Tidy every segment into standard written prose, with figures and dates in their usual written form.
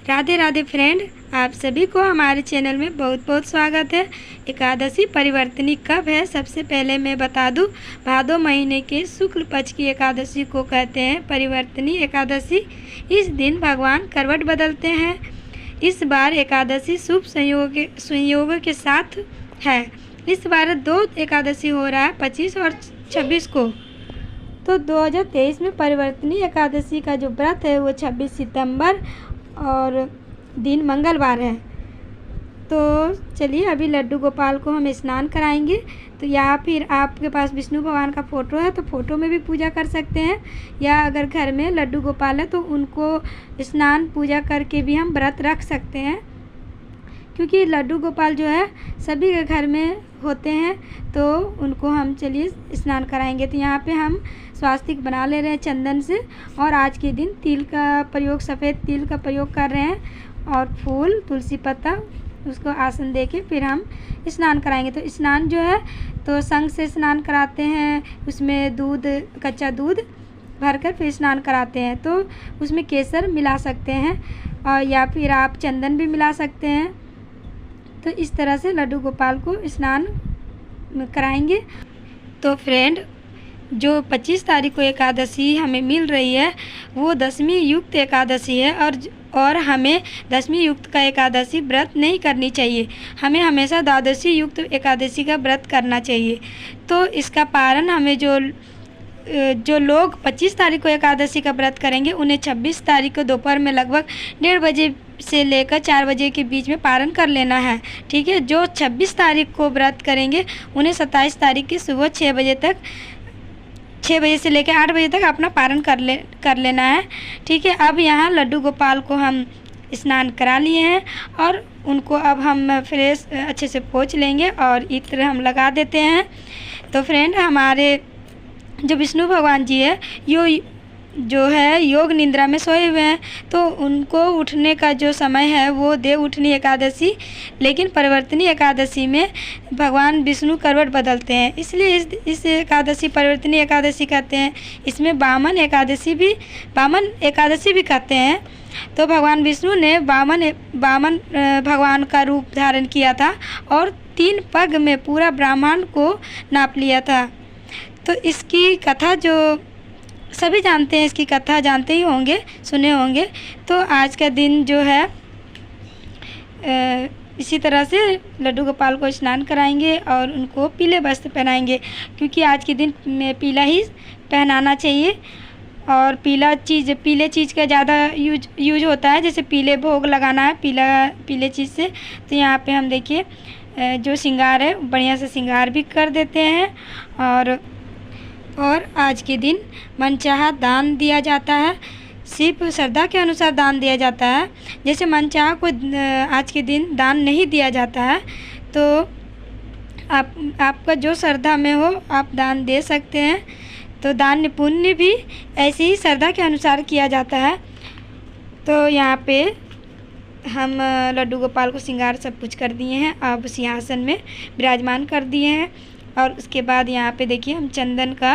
Radhe Radhe friend, आप सभी को हमारे चैनल में बहुत बहुत स्वागत है। एकादशी परिवर्तनी कब है? सबसे पहले मैं बता दूं, भादो महीने के शुक्ल पक्ष की एकादशी को कहते हैं परिवर्तनी एकादशी। इस दिन भगवान करवट बदलते हैं। इस बार एकादशी शुभ संयोग के साथ है। इस बार 2 एकादशी हो रहा है, 25 और 26 को। तो 2023 में परिवर्तनी एकादशी का जो व्रत है वो 26 सितंबर और दिन मंगलवार है। तो चलिए अभी लड्डू गोपाल को हम स्नान कराएंगे। तो या फिर आपके पास विष्णु भगवान का फ़ोटो है तो फ़ोटो में भी पूजा कर सकते हैं, या अगर घर में लड्डू गोपाल है तो उनको स्नान पूजा करके भी हम व्रत रख सकते हैं, क्योंकि लड्डू गोपाल जो है सभी के घर में होते हैं। तो उनको हम चलिए स्नान कराएंगे। तो यहाँ पे हम स्वास्तिक बना ले रहे हैं चंदन से, और आज के दिन तिल का प्रयोग, सफ़ेद तिल का प्रयोग कर रहे हैं, और फूल, तुलसी पत्ता, उसको आसन दे के फिर हम स्नान कराएंगे। तो स्नान जो है तो संग से स्नान कराते हैं, उसमें दूध, कच्चा दूध भरकर फिर स्नान कराते हैं। तो उसमें केसर मिला सकते हैं, और या फिर आप चंदन भी मिला सकते हैं। तो इस तरह से लड्डू गोपाल को स्नान कराएंगे। तो फ्रेंड, जो 25 तारीख को एकादशी हमें मिल रही है वो दशमी युक्त एकादशी है, और हमें दशमी युक्त का एकादशी व्रत नहीं करनी चाहिए। हमें हमेशा द्वादशी युक्त एकादशी का व्रत करना चाहिए। तो इसका पारण हमें जो लोग 25 तारीख को एकादशी का व्रत करेंगे उन्हें 26 तारीख को दोपहर में लगभग 1:30 बजे से लेकर 4 बजे के बीच में पारण कर लेना है। ठीक है। जो 26 तारीख को व्रत करेंगे उन्हें 27 तारीख की सुबह 6 बजे से लेकर 8 बजे तक अपना पारण कर लेना है। ठीक है। अब यहाँ लड्डू गोपाल को हम स्नान करा लिए हैं, और उनको अब हम फ्रेश अच्छे से पोंछ लेंगे और इत्र हम लगा देते हैं। तो फ्रेंड, हमारे जो विष्णु भगवान जी है जो है योग निद्रा में सोए हुए हैं, तो उनको उठने का जो समय है वो देव उठनी एकादशी, लेकिन परिवर्तनी एकादशी में भगवान विष्णु करवट बदलते हैं, इसलिए इस एकादशी परिवर्तनी एकादशी कहते हैं। इसमें वामन एकादशी भी कहते हैं। तो भगवान विष्णु ने वामन भगवान का रूप धारण किया था और 3 पग में पूरा ब्रह्मांड को नाप लिया था। तो इसकी कथा जो सभी जानते हैं, इसकी कथा जानते ही होंगे, सुने होंगे। तो आज का दिन जो है इसी तरह से लड्डू गोपाल को स्नान कराएंगे और उनको पीले वस्त्र पहनाएंगे, क्योंकि आज के दिन में पीला ही पहनाना चाहिए। और पीले चीज़ का ज़्यादा यूज होता है, जैसे पीले भोग लगाना है पीले चीज़ से। तो यहाँ पे हम देखिए जो श्रृंगार है बढ़िया से श्रृंगार भी कर देते हैं। और आज के दिन मनचाहा दान दिया जाता है, सिर्फ श्रद्धा के अनुसार दान दिया जाता है। जैसे मनचाहा को आज के दिन दान नहीं दिया जाता है, तो आपका जो श्रद्धा में हो आप दान दे सकते हैं। तो दान पुण्य भी ऐसे ही श्रद्धा के अनुसार किया जाता है। तो यहाँ पे हम लड्डू गोपाल को श्रृंगार सब कुछ कर दिए हैं, अब सिंहासन में विराजमान कर दिए हैं। और उसके बाद यहाँ पे देखिए हम चंदन का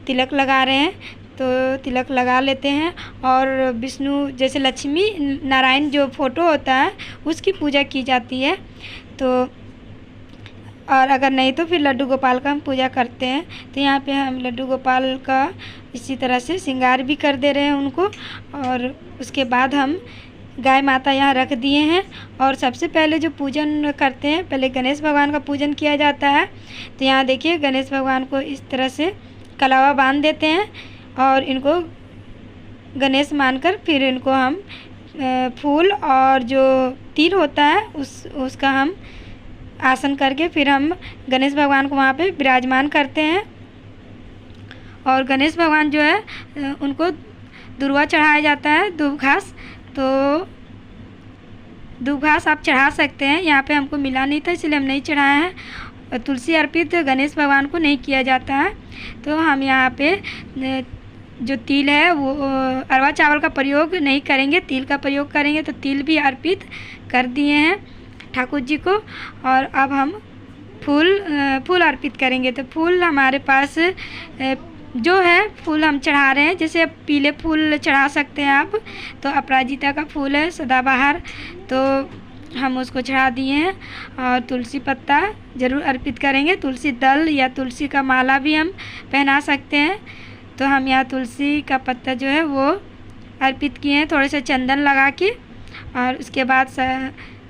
तिलक लगा रहे हैं। तो तिलक लगा लेते हैं, और विष्णु जैसे लक्ष्मी नारायण जो फ़ोटो होता है उसकी पूजा की जाती है। तो और अगर नहीं तो फिर लड्डू गोपाल का हम पूजा करते हैं। तो यहाँ पे हम लड्डू गोपाल का इसी तरह से श्रृंगार भी कर दे रहे हैं उनको। और उसके बाद हम गाय माता यहाँ रख दिए हैं, और सबसे पहले जो पूजन करते हैं, पहले गणेश भगवान का पूजन किया जाता है। तो यहाँ देखिए गणेश भगवान को इस तरह से कलावा बांध देते हैं, और इनको गणेश मानकर फिर इनको हम फूल और जो तिल होता है उसका हम आसन करके फिर हम गणेश भगवान को वहाँ पे विराजमान करते हैं। और गणेश भगवान जो है उनको दुर्वा चढ़ाया जाता है, दूब घास। तो दूब घास आप चढ़ा सकते हैं, यहाँ पे हमको मिला नहीं था इसलिए हम नहीं चढ़ाए हैं। तुलसी अर्पित गणेश भगवान को नहीं किया जाता है। तो हम यहाँ पे जो तिल है वो अरवा चावल का प्रयोग नहीं करेंगे, तिल का प्रयोग करेंगे। तो तिल भी अर्पित कर दिए हैं ठाकुर जी को। और अब हम फूल अर्पित करेंगे। तो फूल हमारे पास जो है फूल हम चढ़ा रहे हैं, जैसे पीले फूल चढ़ा सकते हैं आप, तो अपराजिता का फूल है सदाबहार, तो हम उसको चढ़ा दिए हैं। और तुलसी पत्ता ज़रूर अर्पित करेंगे, तुलसी दल या तुलसी का माला भी हम पहना सकते हैं। तो हम यहाँ तुलसी का पत्ता जो है वो अर्पित किए हैं, थोड़े से चंदन लगा के। और उसके बाद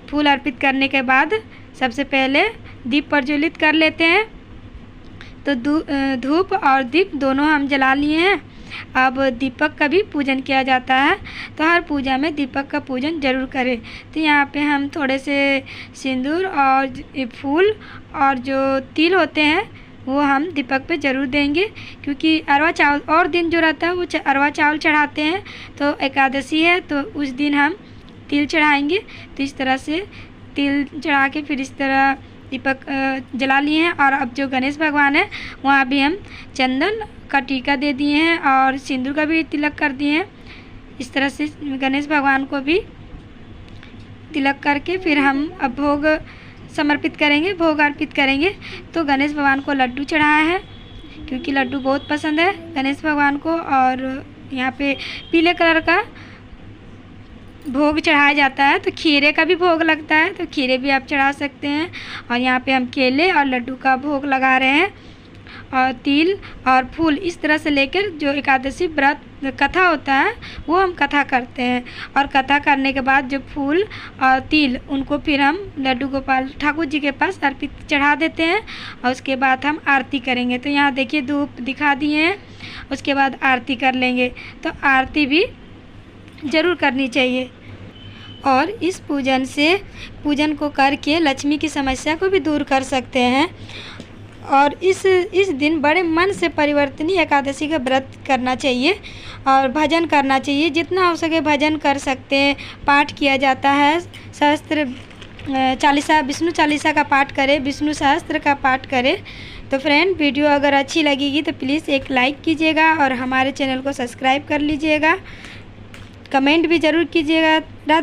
फूल अर्पित करने के बाद सबसे पहले दीप प्रज्वलित कर लेते हैं। तो धूप और दीप दोनों हम जला लिए हैं। अब दीपक का भी पूजन किया जाता है, तो हर पूजा में दीपक का पूजन जरूर करें। तो यहाँ पे हम थोड़े से सिंदूर और फूल और जो तिल होते हैं वो हम दीपक पे ज़रूर देंगे, क्योंकि अरवा चावल और दिन जो रहता है वो अरवा चावल चढ़ाते हैं। तो एकादशी है तो उस दिन हम तिल चढ़ाएंगे। तो इस तरह से तिल चढ़ा के फिर इस तरह दीपक जला लिए हैं। और अब जो गणेश भगवान है वहाँ भी हम चंदन का टीका दे दिए हैं और सिंदूर का भी तिलक कर दिए हैं। इस तरह से गणेश भगवान को भी तिलक करके फिर हम अब भोग समर्पित करेंगे, भोग अर्पित करेंगे। तो गणेश भगवान को लड्डू चढ़ाया है, क्योंकि लड्डू बहुत पसंद है गणेश भगवान को। और यहाँ पे पीले कलर का भोग चढ़ाया जाता है, तो खीरे का भी भोग लगता है, तो खीरे भी आप चढ़ा सकते हैं। और यहाँ पे हम केले और लड्डू का भोग लगा रहे हैं, और तिल और फूल इस तरह से लेकर जो एकादशी व्रत कथा होता है वो हम कथा करते हैं। और कथा करने के बाद जो फूल और तिल उनको फिर हम लड्डू गोपाल ठाकुर जी के पास अर्पित चढ़ा देते हैं। और उसके बाद हम आरती करेंगे। तो यहाँ देखिए धूप दिखा दिए हैं, उसके बाद आरती कर लेंगे। तो आरती भी ज़रूर करनी चाहिए। और इस पूजन को करके लक्ष्मी की समस्या को भी दूर कर सकते हैं। और इस दिन बड़े मन से परिवर्तनीय एकादशी का व्रत करना चाहिए और भजन करना चाहिए। जितना हो सके भजन कर सकते हैं, पाठ किया जाता है, सहस्त्र चालीसा, विष्णु चालीसा का पाठ करें, विष्णु सहस्त्र का पाठ करें। तो फ्रेंड, वीडियो अगर अच्छी लगेगी तो प्लीज़ एक लाइक कीजिएगा और हमारे चैनल को सब्सक्राइब कर लीजिएगा, कमेंट भी ज़रूर कीजिएगा। राधे।